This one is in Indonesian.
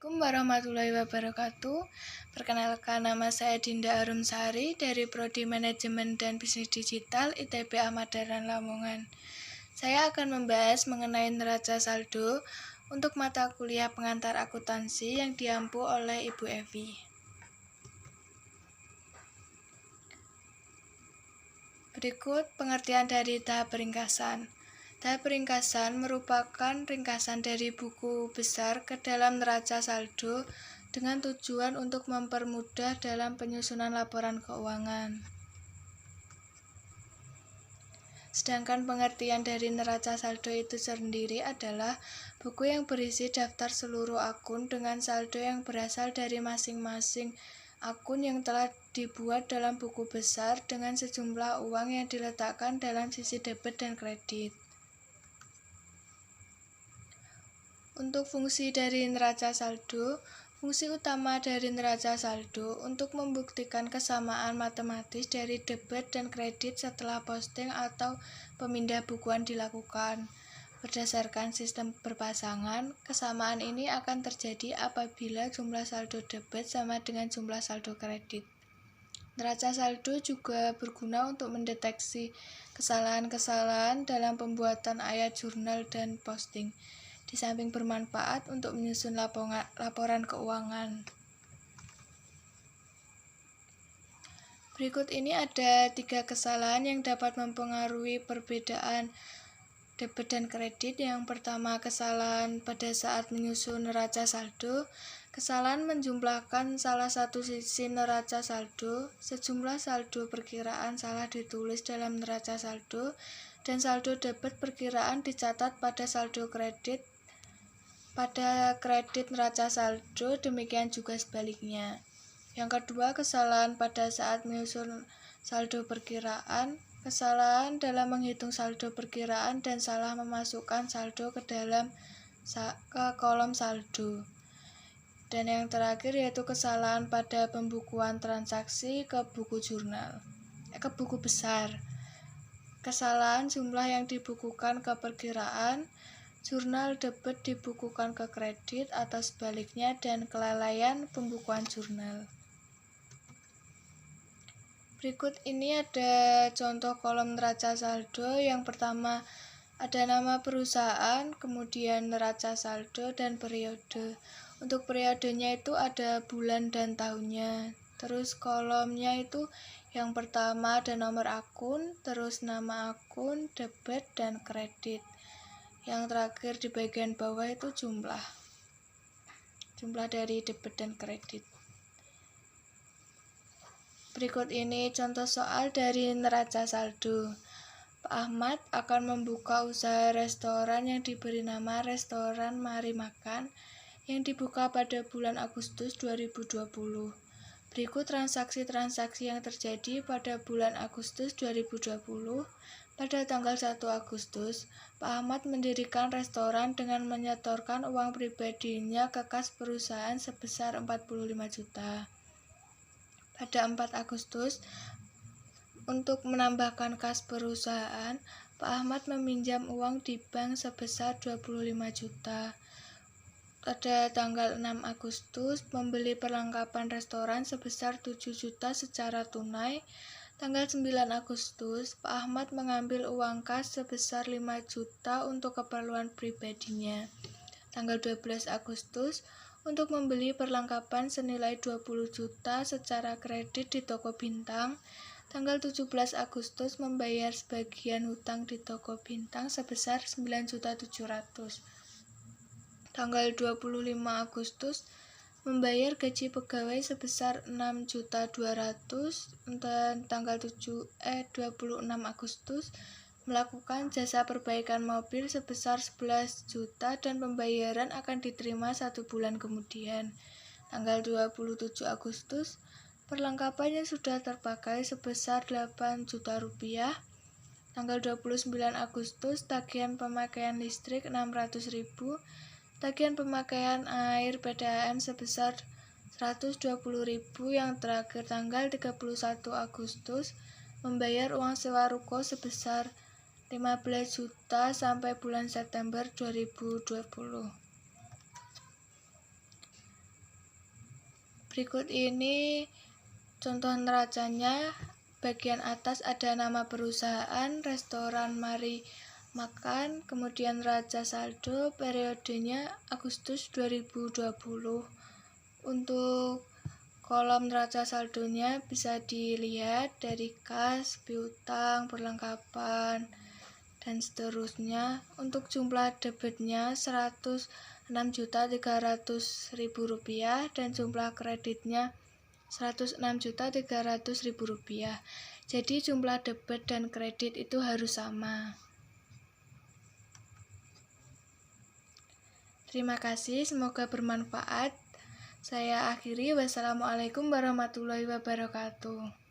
Assalamualaikum warahmatullahi wabarakatuh. Perkenalkan, nama saya Dinda Arumsari dari Prodi Manajemen dan Bisnis Digital ITB Ahmad Dahlan Lamongan. Saya akan membahas mengenai neraca saldo untuk mata kuliah pengantar akuntansi yang diampu oleh Ibu Evi. Berikut pengertian dari tahap peringkasan. Tahap peringkasan merupakan ringkasan dari buku besar ke dalam neraca saldo dengan tujuan untuk mempermudah dalam penyusunan laporan keuangan. Sedangkan pengertian dari neraca saldo itu sendiri adalah buku yang berisi daftar seluruh akun dengan saldo yang berasal dari masing-masing akun yang telah dibuat dalam buku besar dengan sejumlah uang yang diletakkan dalam sisi debit dan kredit. Untuk fungsi dari neraca saldo, fungsi utama dari neraca saldo untuk membuktikan kesamaan matematis dari debit dan kredit setelah posting atau pemindah bukuan dilakukan. Berdasarkan sistem berpasangan, kesamaan ini akan terjadi apabila jumlah saldo debit sama dengan jumlah saldo kredit. Neraca saldo juga berguna untuk mendeteksi kesalahan-kesalahan dalam pembuatan ayat jurnal dan posting, di samping bermanfaat untuk menyusun laporan keuangan. Berikut ini ada 3 kesalahan yang dapat mempengaruhi perbedaan debit dan kredit. Yang pertama, kesalahan pada saat menyusun neraca saldo. Kesalahan menjumlahkan salah satu sisi neraca saldo. Sejumlah saldo perkiraan salah ditulis dalam neraca saldo, dan saldo debit perkiraan dicatat pada saldo kredit pada kredit neraca saldo, demikian juga sebaliknya. Yang kedua, kesalahan pada saat menyusun saldo perkiraan. Kesalahan dalam menghitung saldo perkiraan dan salah memasukkan saldo ke kolom saldo. Dan yang terakhir yaitu kesalahan pada pembukuan transaksi ke buku besar. Kesalahan jumlah yang dibukukan ke perkiraan, jurnal debit dibukukan ke kredit atau sebaliknya, dan kelalaian pembukuan jurnal. Berikut ini ada contoh kolom neraca saldo. Yang pertama ada nama perusahaan, kemudian neraca saldo dan periode. Untuk periodenya itu ada bulan dan tahunnya. Terus kolomnya itu yang pertama ada nomor akun, terus nama akun, debit dan kredit. Yang terakhir di bagian bawah itu jumlah dari debit dan kredit. Berikut ini contoh soal dari neraca saldo. Pak Ahmad akan membuka usaha restoran yang diberi nama Restoran Mari Makan yang dibuka pada bulan Agustus 2020. Berikut transaksi-transaksi yang terjadi pada bulan Agustus 2020. Pada tanggal 1 Agustus, Pak Ahmad mendirikan restoran dengan menyetorkan uang pribadinya ke kas perusahaan sebesar 45 juta. Pada 4 Agustus, untuk menambahkan kas perusahaan, Pak Ahmad meminjam uang di bank sebesar 25 juta. Pada tanggal 6 Agustus, membeli perlengkapan restoran sebesar 7 juta secara tunai. Tanggal 9 Agustus, Pak Ahmad mengambil uang kas sebesar 5 juta untuk keperluan pribadinya. Tanggal 12 Agustus, untuk membeli perlengkapan senilai 20 juta secara kredit di toko Bintang. Tanggal 17 Agustus, membayar sebagian hutang di toko Bintang sebesar 9.700.000. Tanggal 25 Agustus, membayar gaji pegawai sebesar 6.200.000, dan tanggal 26 Agustus melakukan jasa perbaikan mobil sebesar 11 juta dan pembayaran akan diterima 1 bulan kemudian. Tanggal 27 Agustus, perlengkapan yang sudah terpakai sebesar 8 juta rupiah. Tanggal 29 Agustus, tagihan pemakaian listrik 600.000. Tagihan pemakaian air PDAM sebesar 120.000. Yang terakhir tanggal 31 Agustus, membayar uang sewa ruko sebesar 15 juta sampai bulan September 2020. Berikut ini contoh neracanya. Bagian atas ada nama perusahaan, restoran Mari Makan, kemudian neraca saldo, periodenya Agustus 2020. Untuk kolom neraca saldonya bisa dilihat dari kas, piutang, perlengkapan, dan seterusnya. Untuk jumlah debitnya Rp106.300.000 dan jumlah kreditnya Rp106.300.000. Jadi jumlah debit dan kredit itu harus sama. Terima kasih, semoga bermanfaat. Saya akhiri, wassalamualaikum warahmatullahi wabarakatuh.